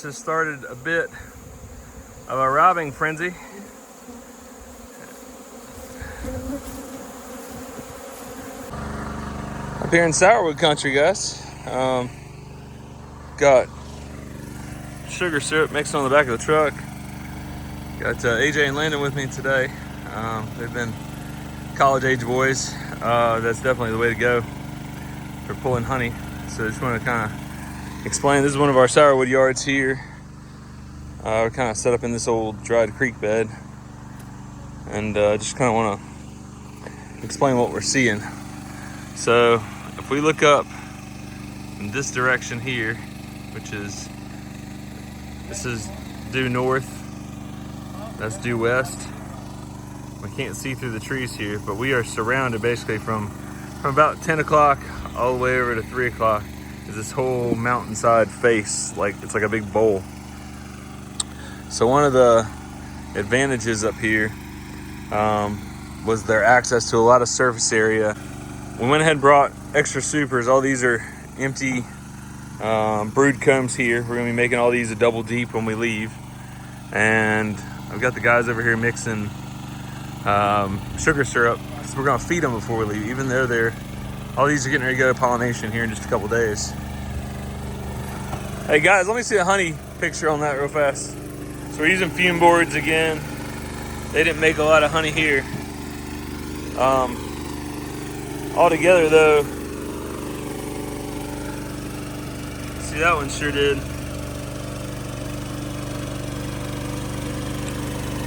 Has started a bit of a robbing frenzy. Up here in Sourwood country, guys. Got sugar syrup mixed on the back of the truck. Got AJ and Landon with me today. They've been college age boys. That's definitely the way to go for pulling honey. So I just want to kind of explain. This is one of our Sourwood yards here. We're kind of set up in this old dried creek bed, and just kind of want to explain what we're seeing. So if we look up in this direction here, which is, this is due north, that's due west. We can't see through the trees here, but we are surrounded basically from about 10 o'clock all the way over to 3 o'clock is this whole mountainside face, like it's like a big bowl. So one of the advantages up here was their access to a lot of surface area. We went ahead and brought extra supers. All these are empty brood combs here. We're gonna be making all these a double deep when we leave. And I've got the guys over here mixing sugar syrup. So we're gonna feed them before we leave, even though all these are getting ready to go to pollination here in just a couple days. Hey guys, let me see a honey picture on that real fast. So we're using fume boards again. They didn't make a lot of honey here. Altogether though, see that one sure did.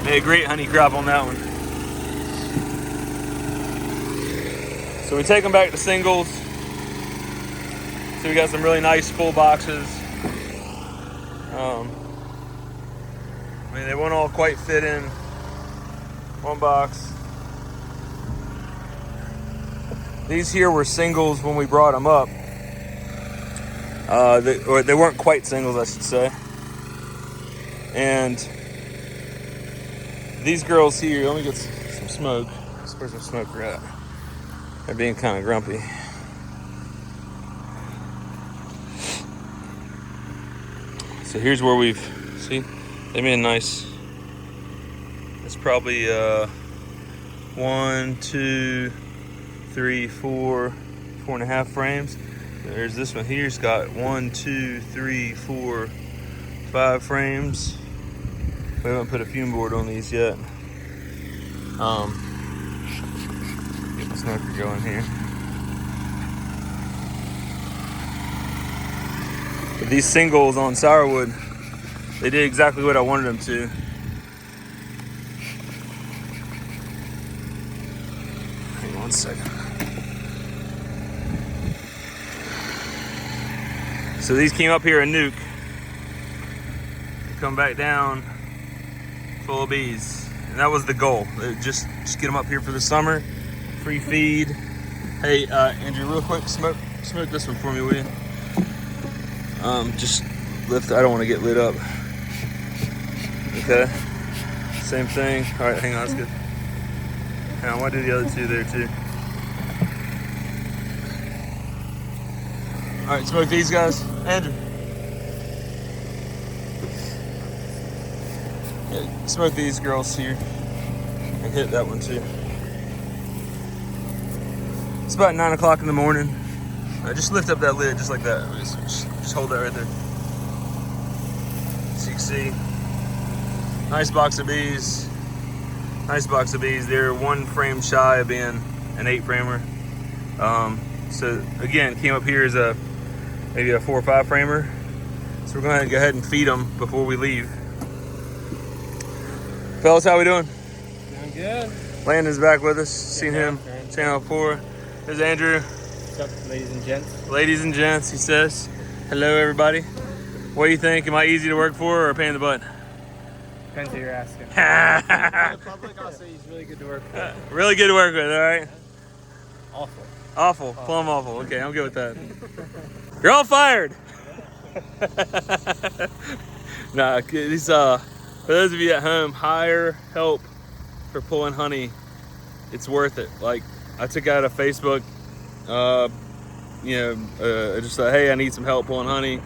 Made a great honey crop on that one. So we take them back to singles. So we got some really nice full boxes. I mean, they won't all quite fit in one box. These here were singles when we brought them up. They weren't quite singles, I should say. And these girls here, let me get some smoke. Where's my smoker at? They're being kind of grumpy. So here's where we've, see, they made a nice, it's probably 1, 2, 3, 4, 4.5 frames. There's this one here, it's got 1, 2, 3, 4, 5 frames. We haven't put a fume board on these yet. Get the smoker going here. But these singles on Sourwood, they did exactly what I wanted them to. Hang on one second. So these came up here a nuke. They come back down full of bees. And that was the goal. Just get them up here for the summer. Free feed. Hey, Andrew, real quick, smoke this one for me, will you? Just lift, I don't want to get lit up. Okay, same thing. All right, hang on, that's good. Hang on, I want to do the other two there too. All right, smoke these guys. Andrew. Yeah, smoke these girls here. And hit that one too. It's about 9 o'clock in the morning. Just lift up that lid just like that. Just hold that right there. So you can see. Nice box of bees. Nice box of bees. They're 1 frame shy of being an 8 framer. So again, came up here as maybe a 4 or 5 framer. So we're going to go ahead and feed them before we leave. Fellas, how we doing? Doing good. Landon's back with us. Seen him channel 4. There's Andrew. What's up, ladies and gents? Ladies and gents, he says. Hello, everybody. What do you think? Am I easy to work for or a pain in the butt? Depends who you're asking. In the public, I'll say he's really good to work with. Really good to work with, all right? Awful. Awful. Plumb awful. Okay, I'm good with that. You're all fired. Nah, these, for those of you at home, hire help for pulling honey. It's worth it. Like, I took out a Facebook, just said, hey, I need some help pulling honey.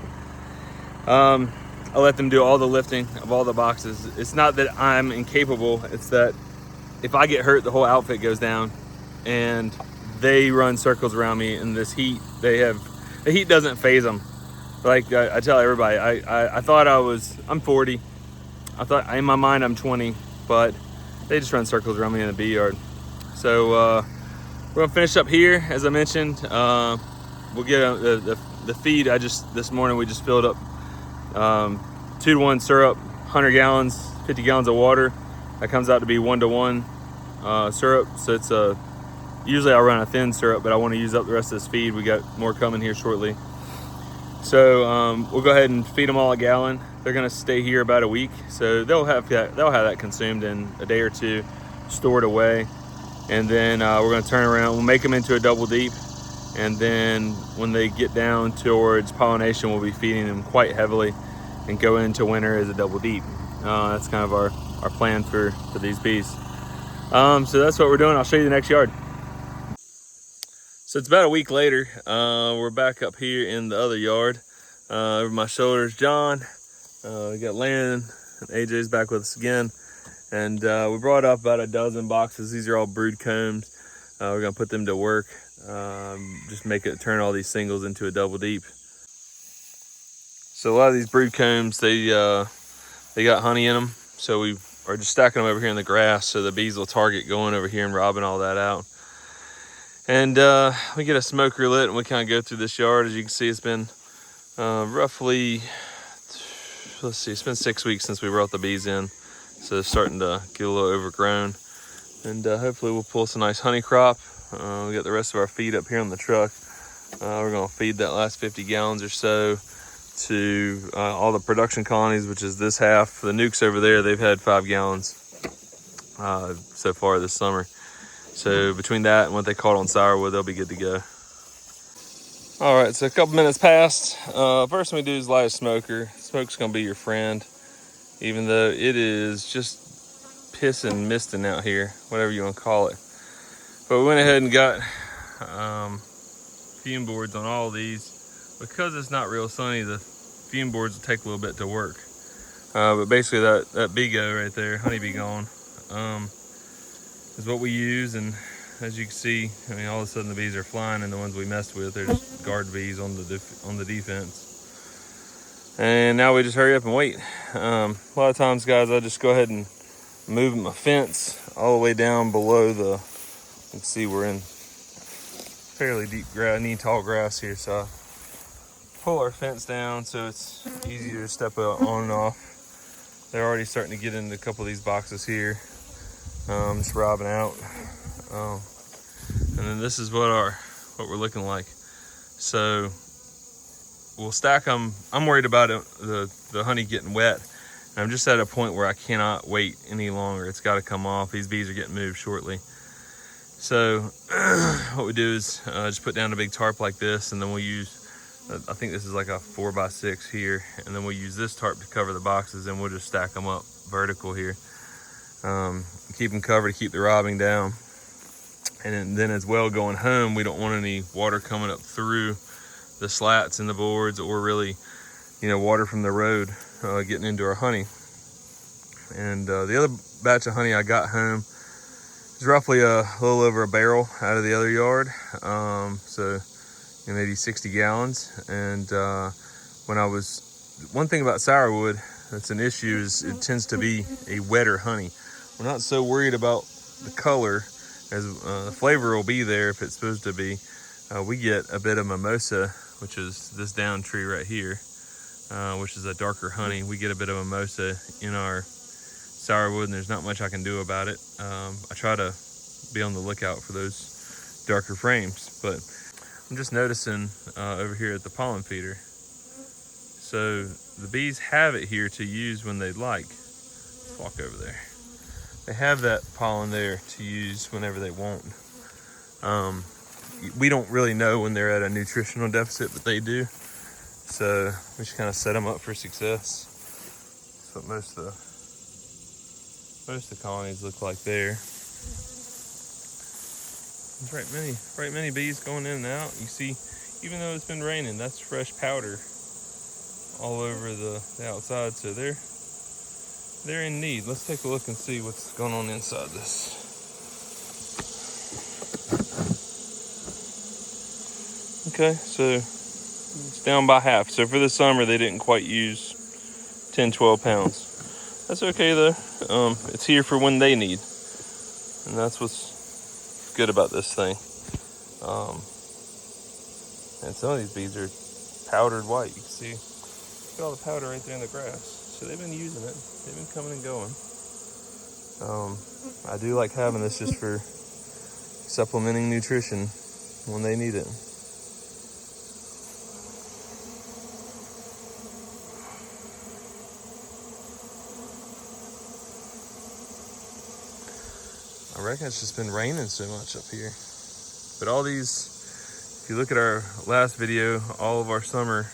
I let them do all the lifting of all the boxes. It's not that I'm incapable, it's that if I get hurt, the whole outfit goes down, and they run circles around me in this heat. The heat doesn't phase them. Like I tell everybody, I thought I'm 40. I thought in my mind I'm 20, but they just run circles around me in the bee yard. So we're gonna finish up here, as I mentioned. We'll get the feed. This morning we just filled up 2-to-1 syrup, 100 gallons, 50 gallons of water. That comes out to be 1-to-1 syrup. So it's usually I run a thin syrup, but I want to use up the rest of this feed. We got more coming here shortly. So we'll go ahead and feed them all a gallon. They're gonna stay here about a week, so they'll have that consumed in a day or two, stored away, and then we're gonna turn around. We'll make them into a double deep, and then when they get down towards pollination, we'll be feeding them quite heavily and go into winter as a double deep. That's kind of our plan for these bees. So that's what we're doing. I'll show you the next yard. So it's about a week later. We're back up here in the other yard. Over my shoulders, John. We got Landon and AJ's back with us again. And we brought up about a dozen boxes. These are all brood combs. We're gonna put them to work. Just turn all these singles into a double deep. So a lot of these brood combs, they got honey in them. So we are just stacking them over here in the grass so the bees will target going over here and robbing all that out. And we get a smoker lit and we kind of go through this yard. As you can see, it's been roughly, it's been 6 weeks since we brought the bees in. So it's starting to get a little overgrown. And hopefully we'll pull some nice honey crop. We got the rest of our feed up here on the truck. We're gonna feed that last 50 gallons or so to all the production colonies, which is this half. The nukes over there, they've had 5 gallons so far this summer. So between that and what they caught on Sourwood, they'll be good to go. All right, so a couple minutes passed. First thing we do is light a smoker. Smoke's gonna be your friend, even though it is just pissing, misting out here, whatever you want to call it. But we went ahead and got fume boards on all of these. Because it's not real sunny, the fume boards will take a little bit to work. But basically that bee go right there, honeybee gone, is what we use. And as you can see, I mean, all of a sudden the bees are flying, and the ones we messed with, they're just guard bees on the defense. And now we just hurry up and wait. A lot of times, guys, I just go ahead and move my fence all the way down below the, you can see we're in fairly deep grass, tall grass here, so I pull our fence down so it's easier to step on and off. They're already starting to get into a couple of these boxes here, just robbing out. And then this is what we're looking like. So we'll stack them. I'm worried about the honey getting wet. And I'm just at a point where I cannot wait any longer. It's got to come off. These bees are getting moved shortly. So what we do is just put down a big tarp like this, and then we'll use, I think this is like a 4x6 here, and then we'll use this tarp to cover the boxes, and we'll just stack them up vertical here. Keep them covered to keep the robbing down. And then as well, going home, we don't want any water coming up through the slats in the boards, or really, water from the road getting into our honey. And the other batch of honey I got home is roughly a little over a barrel out of the other yard. So maybe 60 gallons. And one thing about Sourwood that's an issue is it tends to be a wetter honey. We're not so worried about the color, as the flavor will be there if it's supposed to be. We get a bit of mimosa, which is this down tree right here, which is a darker honey. We get a bit of mimosa in our Sourwood, and there's not much I can do about it. I try to be on the lookout for those darker frames, but I'm just noticing over here at the pollen feeder. So the bees have it here to use when they'd like. Let's walk over there. They have that pollen there to use whenever they want. We don't really know when they're at a nutritional deficit, but they do. So we just kind of set them up for success. That's what most of the colonies look like there. There's right many bees going in and out. You see, even though it's been raining, that's fresh powder all over the outside, so they're in need. Let's take a look and see what's going on inside this. Okay, so it's down by half. So for the summer, they didn't quite use 10, 12 pounds. That's okay though. It's here for when they need. And that's what's good about this thing. And some of these bees are powdered white. You can see all the powder right there in the grass. So they've been using it. They've been coming and going. I do like having this just for supplementing nutrition when they need it. I reckon it's just been raining so much up here. But all these, if you look at our last video, all of our summer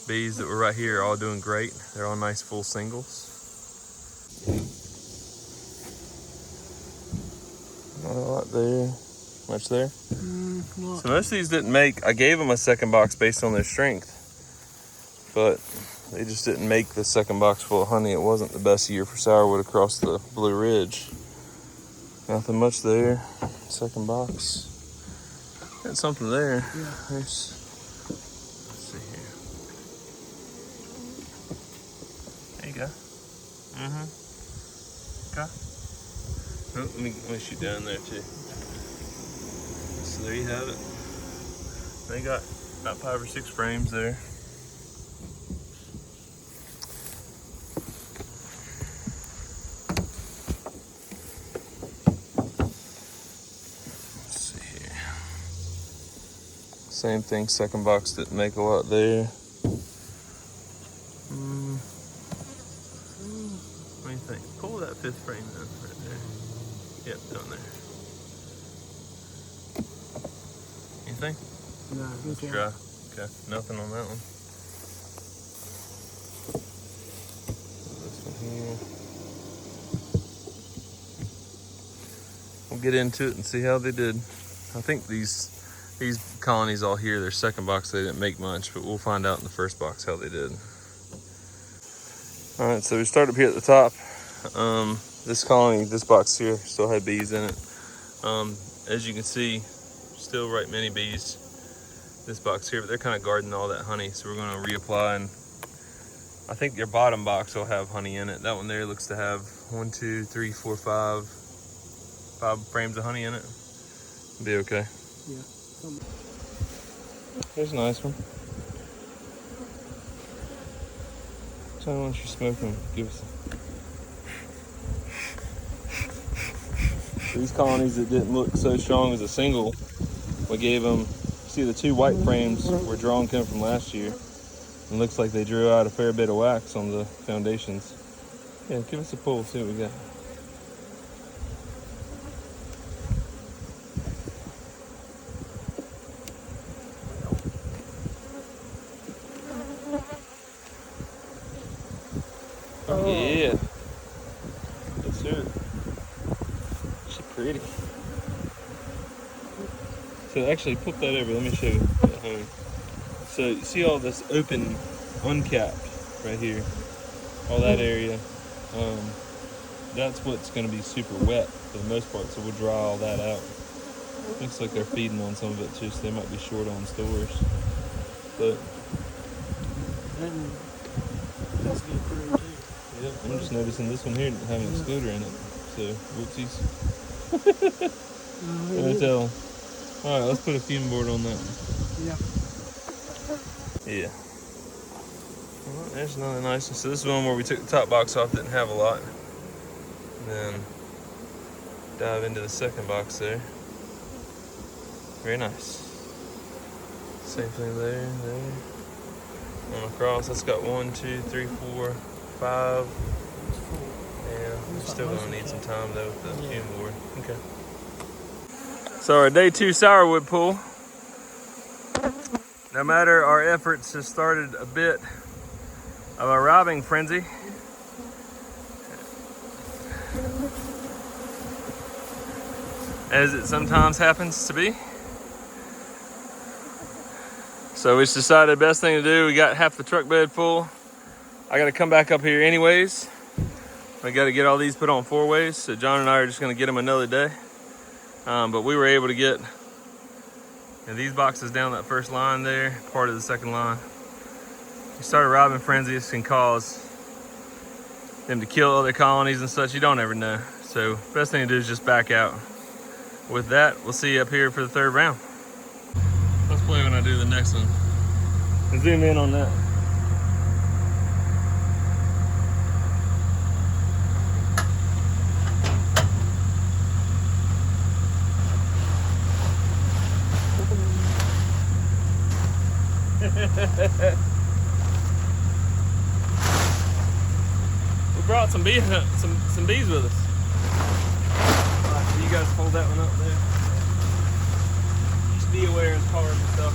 bees that were right here are all doing great. They're all nice full singles. Not a lot there. Much there? So most of these didn't make, I gave them a second box based on their strength. But they just didn't make the second box full of honey. It wasn't the best year for sourwood across the Blue Ridge. Nothing much there. Second box. Got something there. Yeah. Let's see here. There you go. Okay. Oh, let me shoot down there too. So there you have it. They got about 5 or 6 frames there. Same thing, second box didn't make a lot there. What do you think? Pull that 5th frame then, right there. Yep, down there. Anything? No, Let's try. Okay, nothing on that one. This one here. We'll get into it and see how they did. I think these colonies all here, their second box, they didn't make much, but we'll find out in the first box how they did. All right, so we start up here at the top. This colony, this box here, still had bees in it. As you can see, still right many bees. This box here, but they're kind of guarding all that honey, so we're going to reapply, and I think your bottom box will have honey in it. That one there looks to have 1, 2, 3, 4, 5 frames of honey in it. Be okay. Yeah. Here's a nice one. Tell me once you're smoking, give us a... These colonies that didn't look so strong as a single, we gave them, see the 2 white frames were drawn coming from last year. It looks like they drew out a fair bit of wax on the foundations. Yeah, give us a pull, see what we got. Oh, yeah. Yes, sir. She's pretty. So actually, flip that over. Let me show you at home. So you see all this open, uncapped right here, all that area. That's what's going to be super wet for the most part. So we'll dry all that out. Looks like they're feeding on some of it too, so they might be short on stores. But That's good for them too. yep, I'm just noticing this one here didn't have an excluder in it. So whoopsies. Can I tell? All right, let's put a fume board on that one. Yeah. Yeah. Well, there's another nice one. So this is one where we took the top box off, didn't have a lot. And then dive into the second box there. Very nice. Same thing there. On across, that's got 1, 2, 3, 4, 5. Yeah, we're still gonna need some time though with the fume board. Okay. So our day 2 sourwood pull. No matter our efforts, has started a bit of a robbing frenzy. As it sometimes happens to be. So we just decided the best thing to do, we got half the truck bed full. I gotta come back up here anyways. I gotta get all these put on 4-ways. So John and I are just gonna get them another day. But we were able to get these boxes down that first line there, part of the second line. We started robbing frenzies can cause them to kill other colonies and such. You don't ever know. So best thing to do is just back out. With that, we'll see you up here for the third round. Let's play when I do the next one. And zoom in on that. We brought some bees with us. Alright, so you guys hold that one up there. Just be aware of cars and stuff.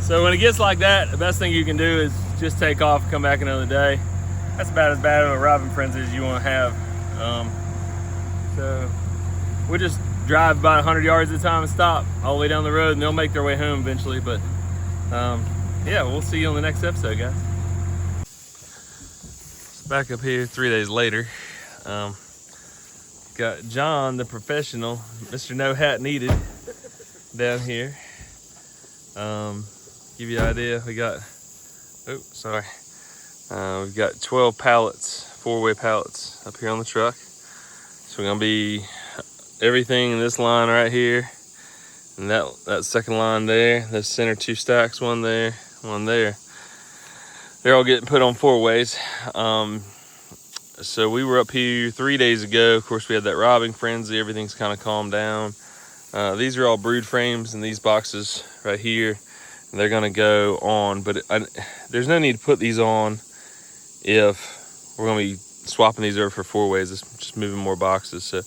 So when it gets like that, the best thing you can do is just take off and come back another day. That's about as bad of a robbing frenzy as you want to have. So we just drive about 100 yards at a time and stop all the way down the road, and they'll make their way home eventually. But yeah, we'll see you on the next episode, guys. Back up here 3 days later. Got John, the professional, Mr. No Hat Needed, down here. Give you an idea, we got, we've got 12 pallets, 4-way pallets up here on the truck. So we're gonna be everything in this line right here, and that second line there, the center 2 stacks, one there, one there. They're all getting put on 4-ways. So we were up here 3 days ago. Of course, we had that robbing frenzy. Everything's kind of calmed down. These are all brood frames in these boxes right here. They're gonna go on, but there's no need to put these on if we're gonna be swapping these over for 4-ways. It's just moving more boxes. So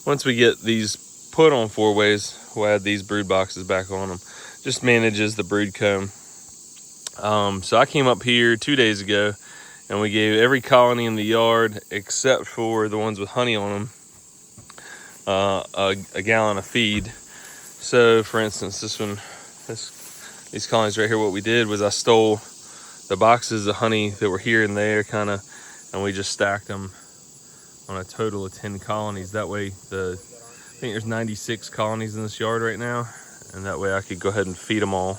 once we get these put on 4-ways, we'll add these brood boxes back on them. Just manages the brood comb. So I came up here 2 days ago, and we gave every colony in the yard, except for the ones with honey on them, a gallon of feed. So for instance, these colonies right here, what we did was I stole the boxes of honey that were here and there and we just stacked them on a total of 10 colonies. That way, I think there's 96 colonies in this yard right now, and that way I could go ahead and feed them all.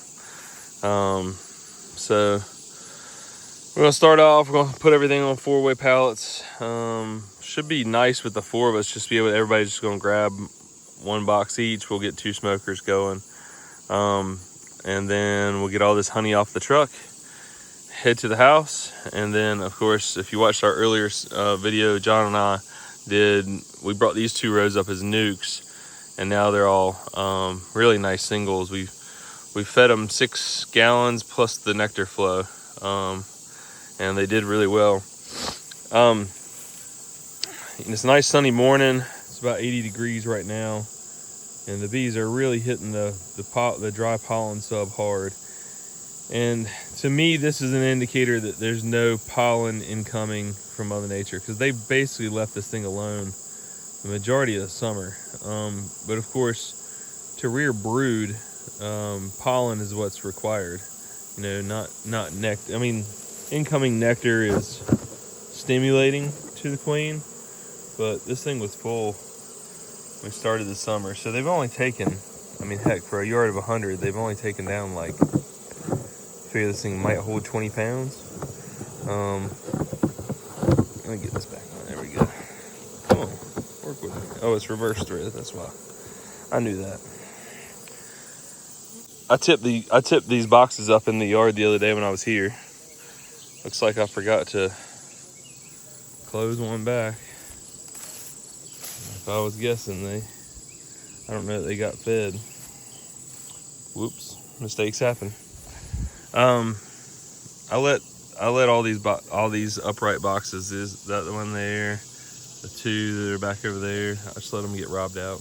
So we're gonna start off, we're gonna put everything on 4-way pallets. Should be nice with the 4 of us, just be able to, everybody's just gonna grab 1 box each. We'll get 2 smokers going. And then we'll get all this honey off the truck, head to the house, and then of course, if you watched our earlier video, John and I we brought these 2 rows up as nukes, and now they're all really nice singles. We fed them 6 gallons plus the nectar flow, and they did really well. It's a nice sunny morning. It's about 80 degrees right now. And the bees are really hitting the dry pollen sub hard. And to me, this is an indicator that there's no pollen incoming from Mother Nature, because they basically left this thing alone the majority of the summer. But of course, to rear brood, pollen is what's required. You know, not nectar. I mean, incoming nectar is stimulating to the queen, but this thing was full. We started the summer, so they've only taken, I mean, heck, for a yard of 100, they've only taken down like, I figure this thing might hold 20 pounds. Let me get this back on. There we go. Come on, work with me. Oh, it's reverse thread. That's why. I knew that. I tipped these boxes up in the yard the other day when I was here. Looks like I forgot to close one back. If I was guessing, I don't know that they got fed. Whoops, mistakes happen. I let all these upright boxes, is that the one there, the 2 that are back over there, I just let them get robbed out.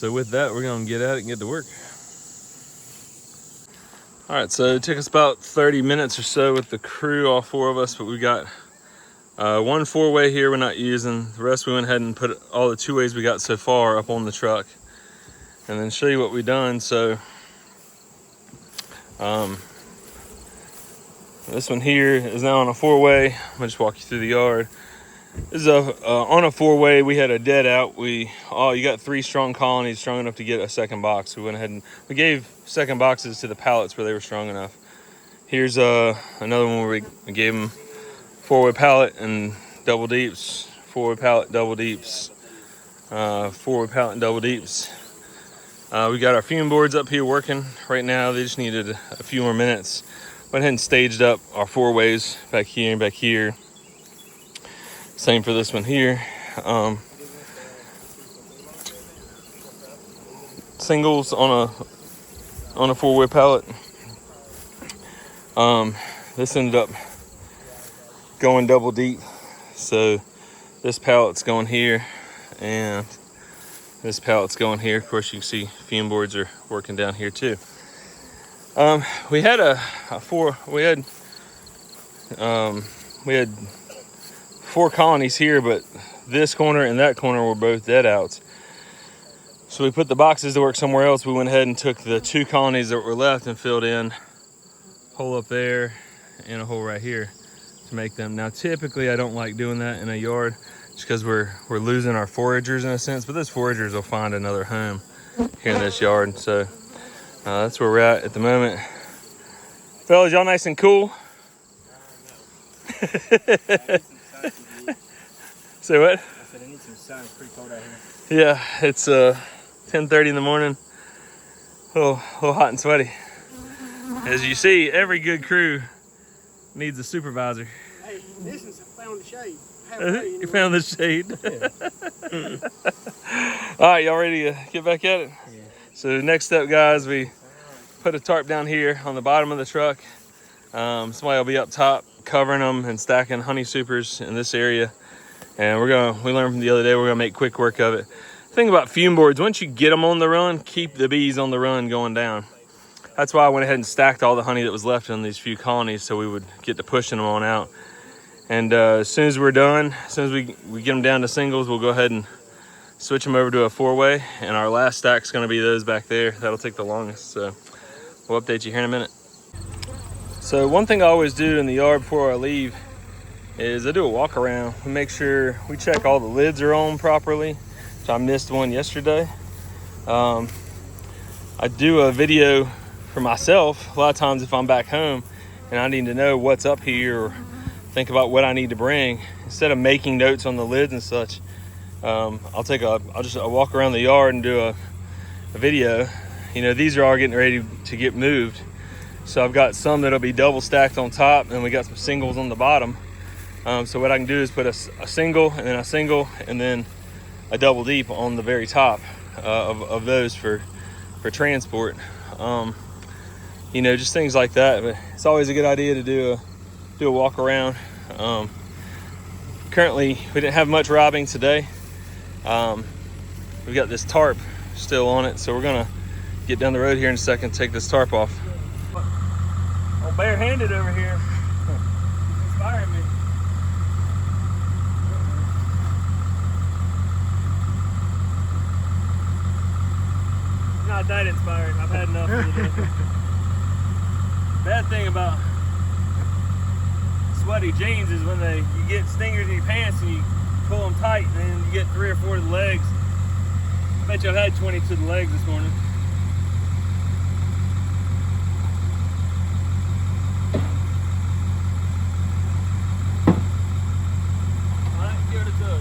So with that, we're gonna get at it and get to work. All right, so it took us about 30 minutes or so with the crew, all 4 of us, but we got one 4-way here we're not using. The rest we went ahead and put all the 2-ways we got so far up on the truck, and then show you what we've done. So this one here is now on a 4-way. I'm gonna just walk you through the yard. This is on a 4-way. We had a dead out. You got 3 strong colonies, strong enough to get a second box. We went ahead and we gave second boxes to the pallets where they were strong enough. Here's another one where we gave them 4-way pallet and double deeps, 4-way pallet, double deeps, 4-way pallet and double deeps. We got our fume boards up here working right now. They just needed a few more minutes. Went ahead and staged up our 4-ways back here and back here. Same for this one here. Singles on a 4-way pallet. This ended up going double deep. So this pallet's going here and this pallet's going here. Of course, you can see fume boards are working down here too. We had we had 4 colonies here, but this corner and that corner were both dead outs. So we put the boxes to work somewhere else. We went ahead and took the 2 colonies that were left and filled in a hole up there and a hole right here to make them. Now, typically I don't like doing that in a yard just because we're losing our foragers in a sense, but those foragers will find another home here in this yard. So that's where we're at the moment. Fellas, y'all nice and cool? Say what? I said I need some sun. It's pretty cold out here. Yeah, it's 10:30 in the morning. A little hot and sweaty. As you see, every good crew needs a supervisor. Hey, this is found the shade. You found the shade. All right, y'all ready to get back at it? Yeah. So next step, guys, we put a tarp down here on the bottom of the truck. Somebody will be up top covering them and stacking honey supers in this area. And we learned from the other day, we're gonna make quick work of it. The thing about fume boards, once you get them on the run, keep the bees on the run going down. That's why I went ahead and stacked all the honey that was left in these few colonies so we would get to pushing them on out. And as soon as we're done, as soon as we get them down to singles, we'll go ahead and switch them over to a 4-way. And our last stack's gonna be those back there. That'll take the longest. So we'll update you here in a minute. So one thing I always do in the yard before I leave is I do a walk around. We make sure we check all the lids are on properly. So I missed one yesterday. I do a video for myself a lot of times if I'm back home and I need to know what's up here or think about what I need to bring. Instead of making notes on the lids and such, I'll just walk around the yard and do a video. You know, these are all getting ready to get moved. So I've got some that'll be double stacked on top and we got some singles on the bottom. So what I can do is put a single and then a single and then a double deep on the very top of those for transport. You know, just things like that. But it's always a good idea to do a walk around. Currently, we didn't have much robbing today. We've got this tarp still on it, so we're gonna get down the road here in a second, take this tarp off. I'm barehanded over here. It's inspiring me. Not that inspiring. I've had enough for the day. Bad thing about sweaty jeans is when you get stingers in your pants and you pull them tight and then you get 3 or 4 to the legs. I bet you I've had 20 to the legs this morning. Alright, give it a tug.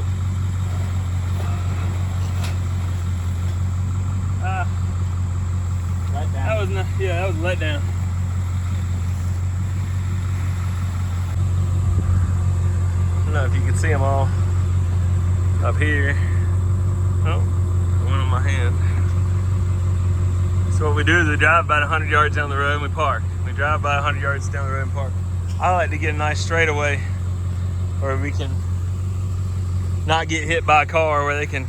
Right down. That was a letdown. I don't know if you can see them all up here. Oh, one on my hand. So what we do is we drive about 100 yards down the road and we park. We drive about 100 yards down the road and park. I like to get a nice straightaway where we can not get hit by a car, where they can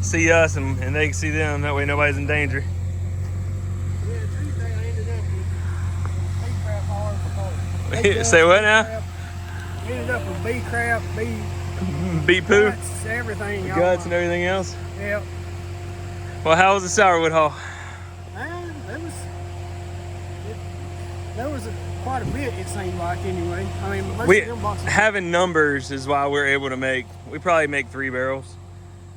see us and they can see them. That way nobody's in danger. Yeah, Tuesday I ended up with bee crap all over the place. Say what now? Ended up with bee crap, Bee poo? guts, everything. Guts and everything else? Yep. Well, how was the Sourwood haul? There was quite a bit, it seemed like, anyway. I mean, most We of them boxes. having numbers is why we're able to make. We probably make 3 barrels.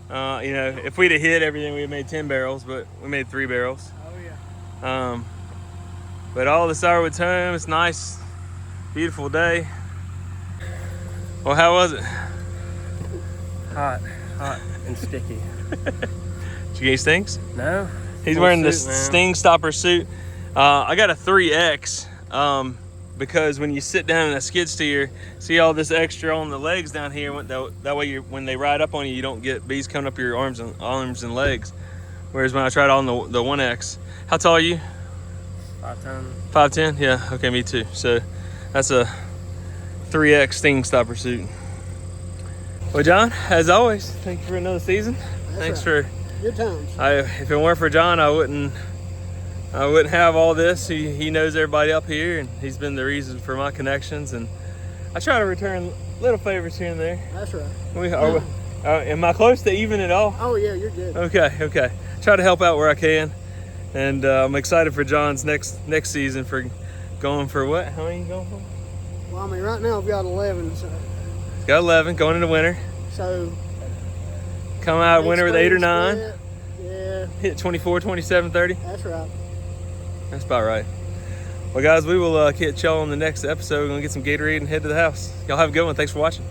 You know, if we'd have hit everything, we'd have made 10 barrels, but we made 3 barrels. Oh yeah. But all the Sourwood's home. It's nice, beautiful day. Well, how was it? Hot and sticky. Did you get any stings? No. He's Full wearing the suit, man. Sting Stopper suit. I got a 3X because when you sit down in a skid steer, see all this extra on the legs down here. That way, when they ride up on you, you don't get bees coming up your arms and legs. Whereas when I tried on the 1X, how tall are you? 5'10". 5'10". Yeah. Okay, me too. So that's a 3X Sting Stopper suit. Well, John, as always, thank you for another season. Thanks for. Good times. If it weren't for John, I wouldn't have all this. He knows everybody up here, and he's been the reason for my connections. And I try to return little favors here and there. That's right. Am I close to even at all? Oh yeah, you're good. Okay. Try to help out where I can, and I'm excited for John's next season for going for what? How many you going for? Well, I mean, right now I've got 11, so. He's got 11 going into winter. So. Come out of winter with 8 or 9. Split, yeah. Hit 24, 27, 30. That's right. That's about right. Well, guys, we will catch y'all on the next episode. We're going to get some Gatorade and head to the house. Y'all have a good one. Thanks for watching.